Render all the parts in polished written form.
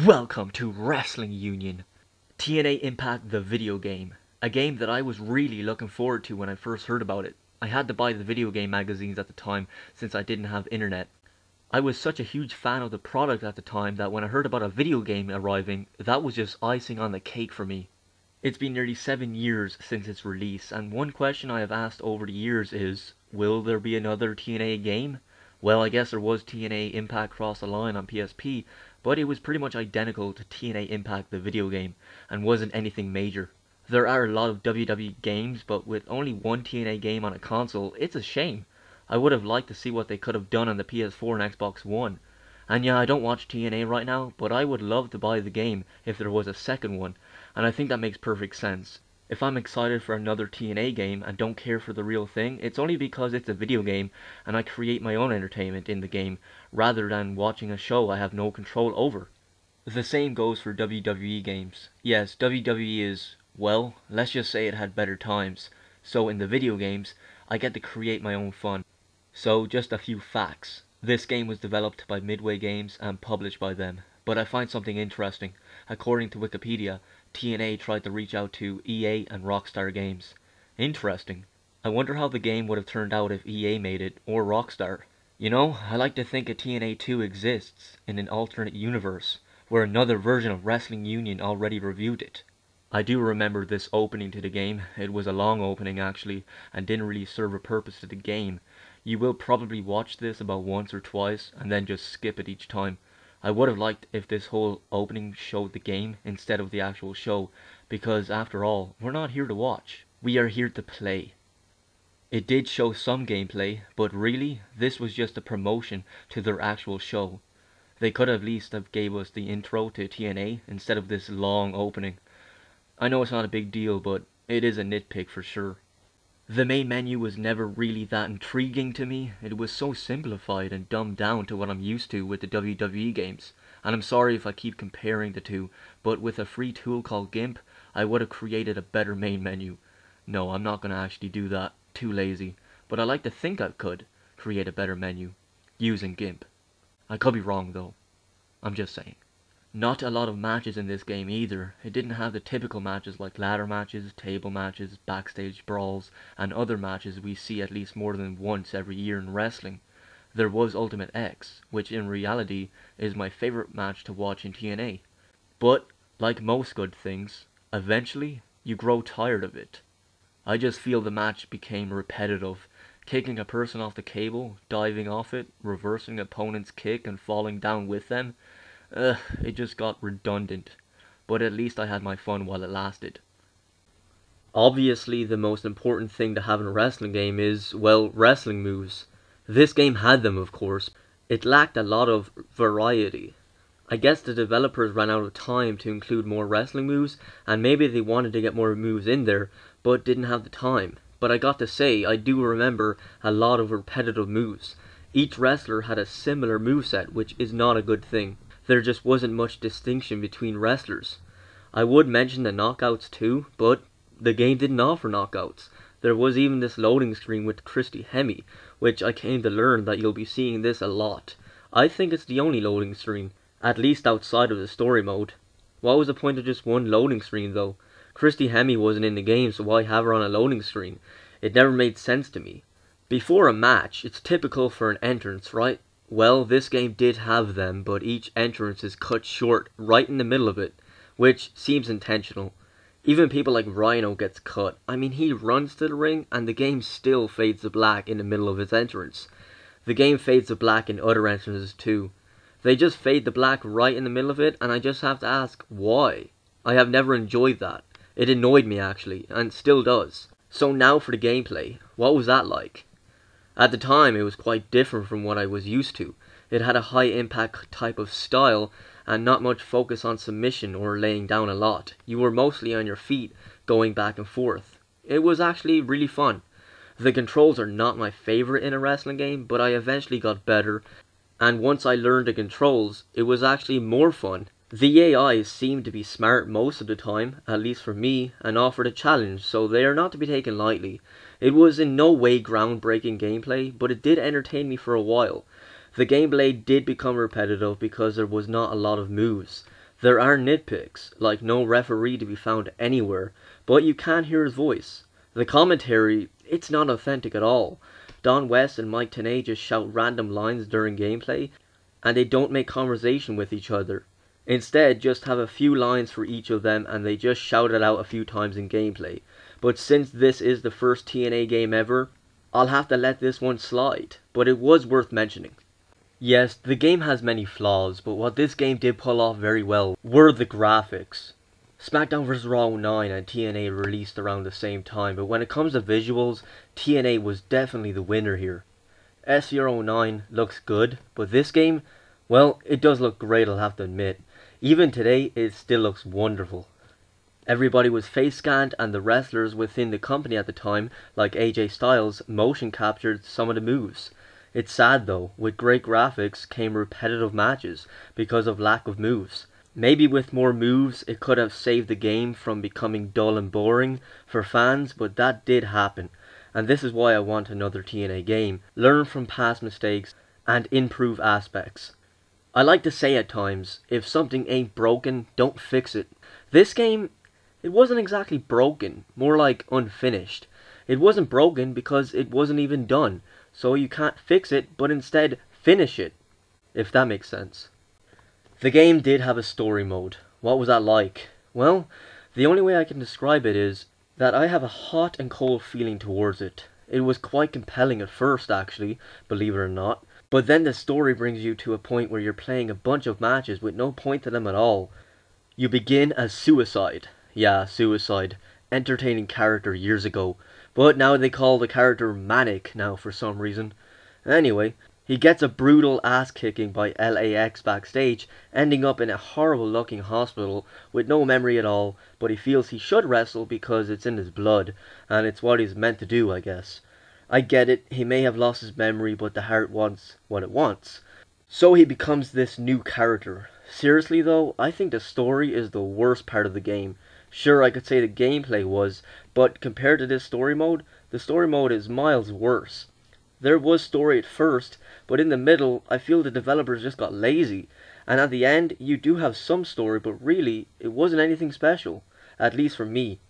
Welcome to Wrestling Union, TNA Impact the video game, a game that I was really looking forward to when I first heard about it. I had to buy the video game magazines at the time since I didn't have internet. I was such a huge fan of the product at the time that when I heard about a video game arriving, that was just icing on the cake for me. It's been nearly 7 years since its release, and one question I have asked over the years is, will there be another TNA game? Well, I guess there was TNA Impact Cross the Line on PSP, but it was pretty much identical to TNA Impact the video game, and wasn't anything major. There are a lot of WWE games, but with only one TNA game on a console, it's a shame. I would have liked to see what they could have done on the PS4 and Xbox One. And yeah, I don't watch TNA right now, but I would love to buy the game if there was a second one, and I think that makes perfect sense. If I'm excited for another TNA game and don't care for the real thing, it's only because it's a video game and I create my own entertainment in the game, rather than watching a show I have no control over. The same goes for WWE games. Yes, WWE is, well, let's just say it had better times. So in the video games, I get to create my own fun. So just a few facts. This game was developed by Midway Games and published by them. But I find something interesting. According to Wikipedia, TNA tried to reach out to EA and Rockstar Games. Interesting. I wonder how the game would have turned out if EA made it, or Rockstar. You know, I like to think a TNA 2 exists in an alternate universe, where another version of Wrestling Union already reviewed it. I do remember this opening to the game. It was a long opening actually, and didn't really serve a purpose to the game. You will probably watch this about once or twice, and then just skip it each time. I would have liked if this whole opening showed the game instead of the actual show, because after all, we're not here to watch. We are here to play. It did show some gameplay, but really, this was just a promotion to their actual show. They could at least have gave us the intro to TNA instead of this long opening. I know it's not a big deal, but it is a nitpick for sure. The main menu was never really that intriguing to me. It was so simplified and dumbed down to what I'm used to with the WWE games. And I'm sorry if I keep comparing the two, but with a free tool called GIMP, I would have created a better main menu. No, I'm not going to actually do that. Too lazy. But I like to think I could create a better menu using GIMP. I could be wrong though. I'm just saying. Not a lot of matches in this game either. It didn't have the typical matches like ladder matches, table matches, backstage brawls, and other matches we see at least more than once every year in wrestling. There was Ultimate X, which in reality is my favorite match to watch in TNA. But, like most good things, eventually you grow tired of it. I just feel the match became repetitive. Kicking a person off the cable, diving off it, reversing opponent's kick and falling down with them. It just got redundant, but at least I had my fun while it lasted. Obviously, the most important thing to have in a wrestling game is, well, wrestling moves. This game had them, of course. It lacked a lot of variety. I guess the developers ran out of time to include more wrestling moves, and maybe they wanted to get more moves in there, but didn't have the time. But I got to say, I do remember a lot of repetitive moves. Each wrestler had a similar moveset, which is not a good thing. There just wasn't much distinction between wrestlers. I would mention the knockouts too, but the game didn't offer knockouts. There was even this loading screen with Christy Hemme, which I came to learn that you'll be seeing this a lot. I think it's the only loading screen, at least outside of the story mode. What was the point of just one loading screen though? Christy Hemme wasn't in the game, so why have her on a loading screen? It never made sense to me. Before a match, it's typical for an entrance, right? Well, this game did have them, but each entrance is cut short right in the middle of it, which seems intentional. Even people like Rhino gets cut. I mean, he runs to the ring, and the game still fades to black in the middle of his entrance. The game fades to black in other entrances too. They just fade to black right in the middle of it, and I just have to ask, why? I have never enjoyed that. It annoyed me actually, and still does. So now for the gameplay. What was that like? At the time, it was quite different from what I was used to. It had a high-impact type of style, and not much focus on submission or laying down a lot. You were mostly on your feet, going back and forth. It was actually really fun. The controls are not my favorite in a wrestling game, but I eventually got better, and once I learned the controls, it was actually more fun. The AI seemed to be smart most of the time, at least for me, and offered a challenge, so they are not to be taken lightly. It was in no way groundbreaking gameplay, but it did entertain me for a while. The gameplay did become repetitive because there was not a lot of moves. There are nitpicks, like no referee to be found anywhere, but you can hear his voice. The commentary, it's not authentic at all. Don West and Mike TNA just shout random lines during gameplay, and they don't make conversation with each other. Instead, just have a few lines for each of them and they just shout it out a few times in gameplay. But since this is the first TNA game ever, I'll have to let this one slide, but it was worth mentioning. Yes, the game has many flaws, but what this game did pull off very well were the graphics. SmackDown vs. Raw 09 and TNA released around the same time, but when it comes to visuals, TNA was definitely the winner here. SCR 09 looks good, but this game, well, it does look great, I'll have to admit. Even today, it still looks wonderful. Everybody was face scanned, and the wrestlers within the company at the time, like AJ Styles, motion captured some of the moves. It's sad though, with great graphics came repetitive matches because of lack of moves. Maybe with more moves it could have saved the game from becoming dull and boring for fans, but that did happen. And this is why I want another TNA game. Learn from past mistakes and improve aspects. I like to say at times, if something ain't broken, don't fix it. This game, it wasn't exactly broken, more like unfinished. It wasn't broken because it wasn't even done, so you can't fix it, but instead finish it, if that makes sense. The game did have a story mode. What was that like? Well, the only way I can describe it is that I have a hot and cold feeling towards it. It was quite compelling at first actually, believe it or not. But then the story brings you to a point where you're playing a bunch of matches with no point to them at all. You begin as Suicide. Yeah, Suicide. Entertaining character years ago. But now they call the character Manic now for some reason. Anyway, he gets a brutal ass kicking by LAX backstage, ending up in a horrible looking hospital with no memory at all, but he feels he should wrestle because it's in his blood, and it's what he's meant to do, I guess. I get it, he may have lost his memory, but the heart wants what it wants. So he becomes this new character. Seriously though, I think the story is the worst part of the game. Sure, I could say the gameplay was, but compared to this story mode, the story mode is miles worse. There was story at first, but in the middle, I feel the developers just got lazy. And at the end, you do have some story, but really, it wasn't anything special. At least for me.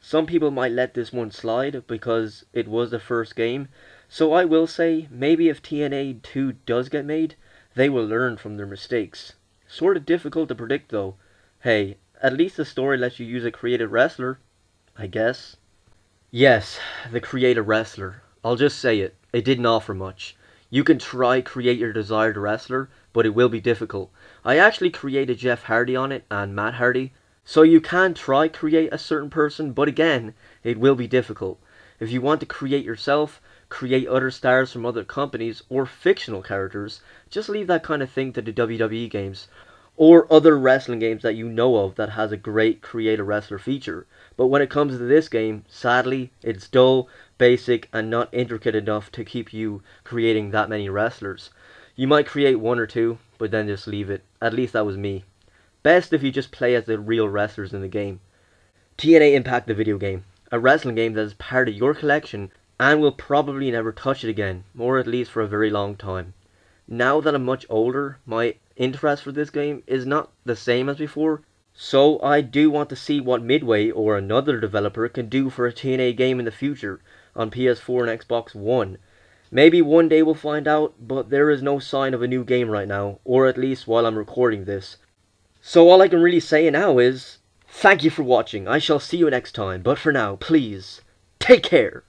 Some people might let this one slide because it was the first game. So I will say, maybe if TNA 2 does get made, they will learn from their mistakes. Sort of difficult to predict though. Hey, at least the story lets you use a creative wrestler, I guess. Yes, the creative wrestler. I'll just say it. It didn't offer much. You can try create your desired wrestler, but it will be difficult. I actually created Jeff Hardy on it and Matt Hardy. So you can try create a certain person, but again, it will be difficult. If you want to create yourself, create other stars from other companies, or fictional characters, just leave that kind of thing to the WWE games. Or other wrestling games that you know of that has a great create a wrestler feature. But when it comes to this game, sadly, it's dull, basic, and not intricate enough to keep you creating that many wrestlers. You might create one or two, but then just leave it. At least that was me. Best if you just play as the real wrestlers in the game. TNA Impact the video game. A wrestling game that is part of your collection and will probably never touch it again, or at least for a very long time. Now that I'm much older, my interest for this game is not the same as before, so I do want to see what Midway or another developer can do for a TNA game in the future on PS4 and Xbox One. Maybe one day we'll find out, but there is no sign of a new game right now, or at least while I'm recording this. So all I can really say now is, thank you for watching, I shall see you next time, but for now, please, take care!